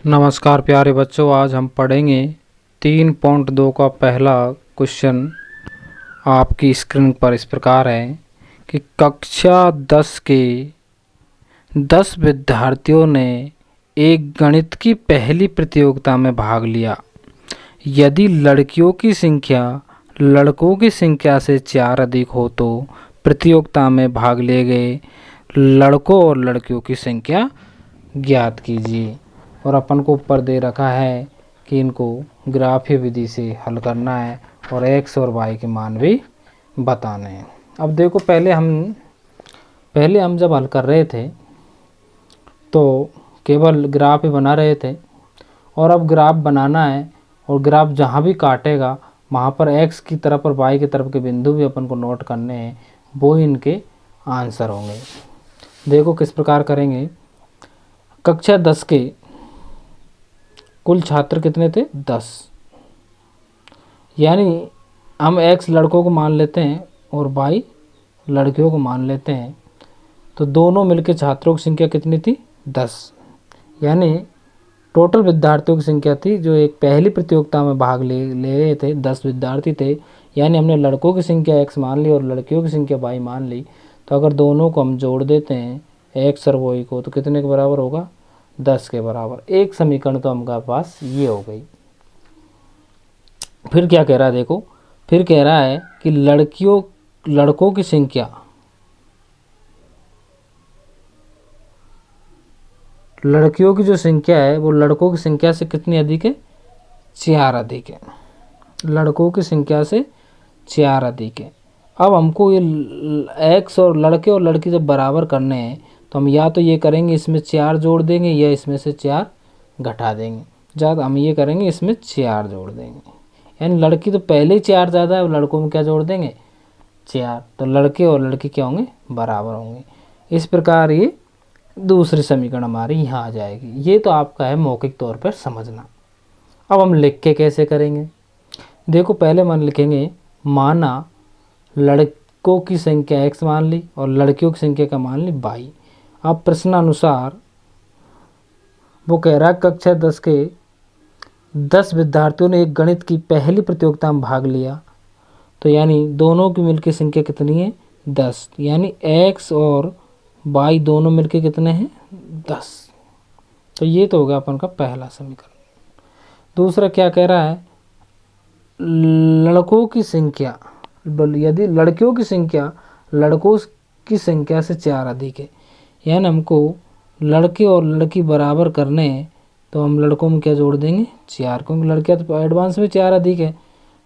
नमस्कार प्यारे बच्चों, आज हम पढ़ेंगे 3.2 का पहला क्वेश्चन। आपकी स्क्रीन पर इस प्रकार है कि कक्षा 10 के 10 विद्यार्थियों ने एक गणित की पहली प्रतियोगिता में भाग लिया। यदि लड़कियों की संख्या लड़कों की संख्या से 4 अधिक हो तो प्रतियोगिता में भाग ले गए लड़कों और लड़कियों की संख्या ज्ञात कीजिए। और अपन को ऊपर दे रखा है कि इनको ग्राफीय विधि से हल करना है और x और y के मान भी बताने हैं। अब देखो, पहले हम जब हल कर रहे थे तो केवल ग्राफ ही बना रहे थे, और अब ग्राफ बनाना है और ग्राफ जहाँ भी काटेगा वहाँ पर x की तरफ और y की तरफ के बिंदु भी अपन को नोट करने हैं, वो ही इनके आंसर होंगे। देखो किस प्रकार करेंगे। कक्षा 10 के कुल छात्र कितने थे? 10। यानी हम x लड़कों को मान लेते हैं और y लड़कियों को मान लेते हैं, तो दोनों मिलकर छात्रों की संख्या कितनी थी? 10। यानी टोटल विद्यार्थियों की संख्या थी जो एक पहली प्रतियोगिता में भाग ले रहे थे, 10 विद्यार्थी थे। यानी हमने लड़कों की संख्या x मान ली और लड़कियों की संख्या y मान ली। तो अगर दोनों को हम जोड़ देते हैं x और y को, तो कितने के बराबर होगा? 10 के बराबर। एक समीकरण तो हमारे पास ये हो गई। फिर क्या कह रहा है, देखो, फिर कह रहा है कि लड़कों की संख्या लड़कियों की जो संख्या है वो लड़कों की संख्या से कितनी अधिक है? 4 अधिक है। लड़कों की संख्या से 4 अधिक है। अब हमको ये x और लड़के और लड़की जब बराबर करने हैं तो हम या तो ये करेंगे इसमें 4 जोड़ देंगे या इसमें से 4 घटा देंगे। ज़्यादा हम ये करेंगे इसमें 4 जोड़ देंगे। यानी लड़की तो पहले ही 4 ज़्यादा है, लड़कों में क्या जोड़ देंगे? 4। तो लड़के और लड़की क्या होंगे? बराबर होंगे। इस प्रकार ये दूसरी समीकरण हमारी यहाँ आ जाएगी। ये तो आपका है मौखिक तौर पर समझना। अब हम लिख के कैसे करेंगे? देखो, पहले हम लिखेंगे माना लड़कों की संख्या x मान ली और लड़कियों की संख्या का मान ली y। अब प्रश्नानुसार वो कह रहा है कक्षा 10 के 10 विद्यार्थियों ने एक गणित की पहली प्रतियोगिता में भाग लिया। तो यानी दोनों की मिलकर संख्या कितनी है? 10। यानी x और y दोनों मिलकर कितने हैं? 10। तो ये तो होगा अपन का पहला समीकरण। दूसरा क्या कह रहा है? लड़कों की संख्या, यदि लड़कियों की संख्या लड़कों की संख्या से 4 अधिक है, यानी हमको लड़के और लड़की बराबर करने हैं, तो हम लड़कों में क्या जोड़ देंगे? 4, क्योंकि लड़कियां तो एडवांस में 4 अधिक है,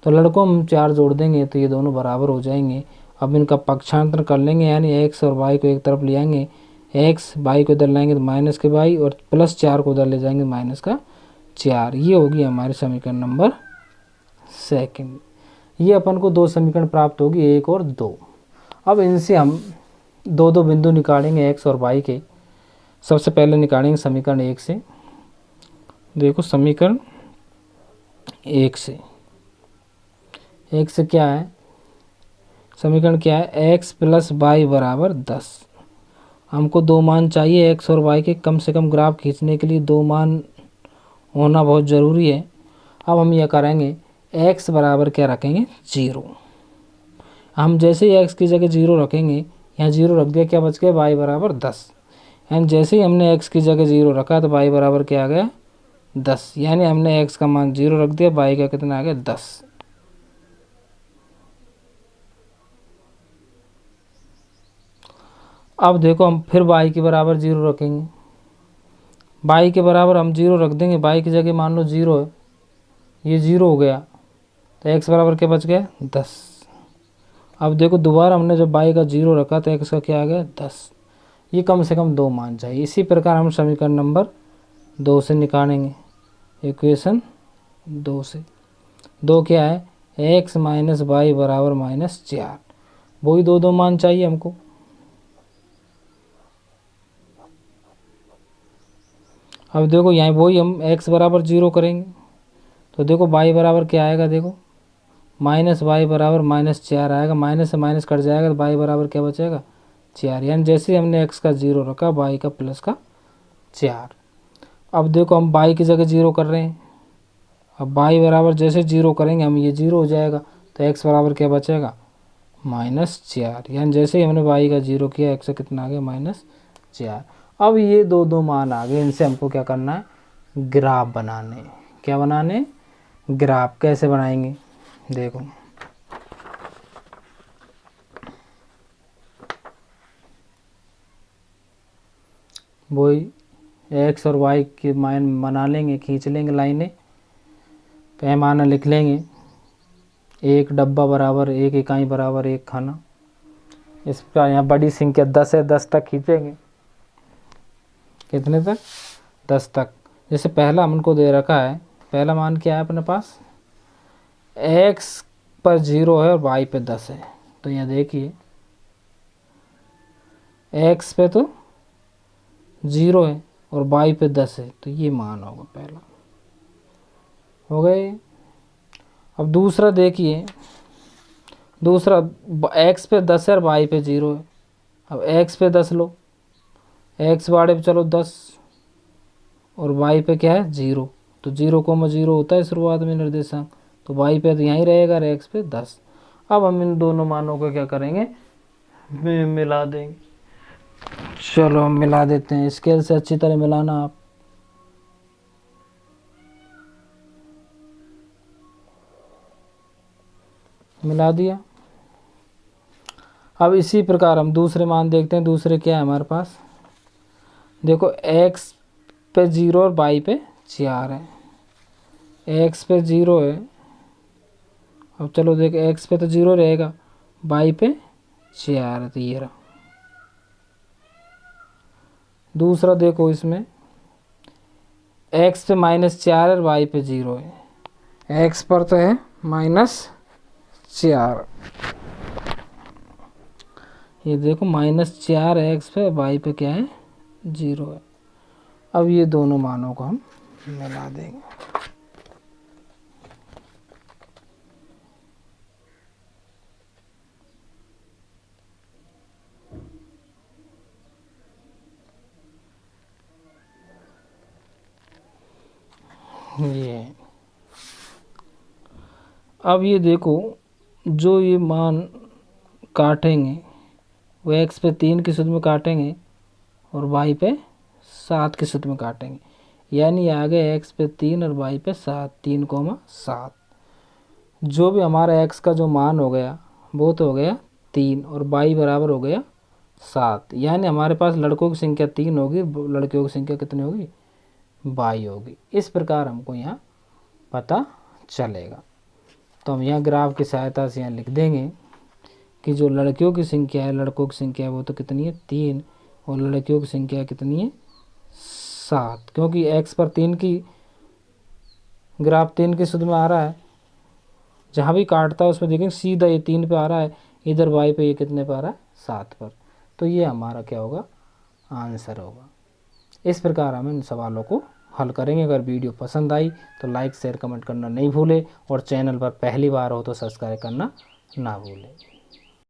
तो लड़कों में 4 जोड़ देंगे तो ये दोनों बराबर हो जाएंगे। अब इनका पक्षांतर कर लेंगे, यानी x और y को एक तरफ ले आएंगे, x y को इधर लाएंगे तो माइनस के y और प्लस 4 को उधर ले जाएंगे माइनस का 4। ये होगी हमारी समीकरण नंबर 2। ये अपन को 2 समीकरण प्राप्त होगी, 1 और 2। अब इनसे हम 2 बिंदु निकालेंगे x और y के। सबसे पहले निकालेंगे समीकरण 1 से। देखो, समीकरण 1 से क्या है? समीकरण क्या है? x प्लस वाई बराबर 10। हमको 2 मान चाहिए x और y के। कम से कम ग्राफ खींचने के लिए 2 मान होना बहुत ज़रूरी है। अब हम यह करेंगे, x बराबर क्या रखेंगे? 0। हम जैसे ही x की जगह 0 रखेंगे, यहाँ 0 रख दिया, क्या बच गया? y बराबर 10। यानी जैसे ही हमने x की जगह 0 रखा तो y बराबर क्या आ गया? 10। यानी हमने x का मान 0 रख दिया, y का कितना आ गया? 10। अब देखो, हम फिर y के बराबर 0 रखेंगे। y के बराबर हम 0 रख देंगे, y की जगह मान लो 0 है, ये 0 हो गया, तो x बराबर क्या बच गया? 10। अब देखो, दोबारा हमने जब y का 0 रखा तो x का क्या आ गया? 10। ये कम से कम 2 मान चाहिए। इसी प्रकार हम समीकरण नंबर 2 से निकालेंगे। इक्वेशन 2 से 2 क्या है? x माइनस वाई बराबर -4। वही 2 मान चाहिए हमको। अब देखो, यहाँ वही हम x बराबर 0 करेंगे, तो देखो y बराबर क्या आएगा? देखो, माइनस वाई बराबर -4 आएगा। माइनस से माइनस कट जाएगा तो y बराबर क्या बचेगा? 4। यानी जैसे हमने x का 0 रखा, y का प्लस का 4। अब देखो हम y की जगह 0 कर रहे हैं। अब y बराबर जैसे 0 करेंगे हम, ये 0 हो जाएगा, तो x बराबर क्या बचेगा, -4। यानी जैसे ही हमने y का 0 किया, x से कितना आ गया, -4। अब ये दो मान आ गए, इनसे हमको क्या करना है, ग्राफ बनाने। क्या बनाने, ग्राफ। कैसे बनाएंगे, देखो वही x और y के मान बना लेंगे, खींच लेंगे लाइनें, पैमाना लिख लेंगे, 1 डब्बा बराबर 1 इकाई बराबर 1 खाना। इसका यहाँ बड़ी संख्या 10 है, 10 तक खींचेंगे। कितने तक, 10 तक। जैसे पहला हमको दे रखा है, पहला मान क्या है अपने पास, x पर 0 है और y पे 10 है। तो यहाँ देखिए x पे तो 0 है और y पे 10 है, तो ये मान होगा पहला। हो गए। अब दूसरा देखिए, दूसरा x पे 10 है और y पे 0 है। अब x पे 10 लो, x बाड़े पे चलो 10 और y पे क्या है, 0। तो 0,0 होता है शुरुआत में निर्देशांक, तो y पे तो यहीं रहेगा और x पे 10। अब हम इन दोनों मानों को क्या करेंगे, मिला देंगे। चलो हम मिला देते हैं, स्केल से अच्छी तरह मिलाना आप। मिला दिया। अब इसी प्रकार हम दूसरे मान देखते हैं। दूसरे क्या है हमारे पास, देखो x पे 0 और y पे 4 है। x पे 0 है, अब चलो देख, x पे तो 0 रहेगा, y पे 4 है, तो ये रहा। दूसरा देखो, इसमें x पे -4 और y पे 0 है। x पर तो है -4, ये देखो -4 है x पे, y पे क्या है, 0 है। अब ये दोनों मानों को हम मिला देंगे। ये अब ये देखो, जो ये मान काटेंगे वो x पे 3 की सूत्र में काटेंगे और y पे 7 की सूत्र में काटेंगे। यानी आ गए x पे 3 और y पे 7, 3,7। जो भी हमारा x का जो मान हो गया वो तो हो गया 3 और y बराबर हो गया 7। यानी हमारे पास लड़कों की संख्या 3 होगी, लड़कियों की संख्या कितनी होगी, 22 होगी। इस प्रकार हमको यहाँ पता चलेगा। तो हम यहाँ ग्राफ की सहायता से यहाँ लिख देंगे कि जो लड़कियों की संख्या है, लड़कों की संख्या है वो तो कितनी है, 3, और लड़कियों की संख्या कितनी है, 7। क्योंकि x पर 3 की ग्राफ 3 की सूत्र में आ रहा है, जहाँ भी काटता है उसमें देखेंगे सीधा ये 3 पे आ रहा है, इधर y पे ये कितने पे आ रहा है, 7 पर। तो ये हमारा क्या होगा, आंसर होगा। इस प्रकार हम इन सवालों को हल करेंगे। अगर वीडियो पसंद आई तो लाइक शेयर कमेंट करना नहीं भूलें और चैनल पर पहली बार हो तो सब्सक्राइब करना ना भूलें।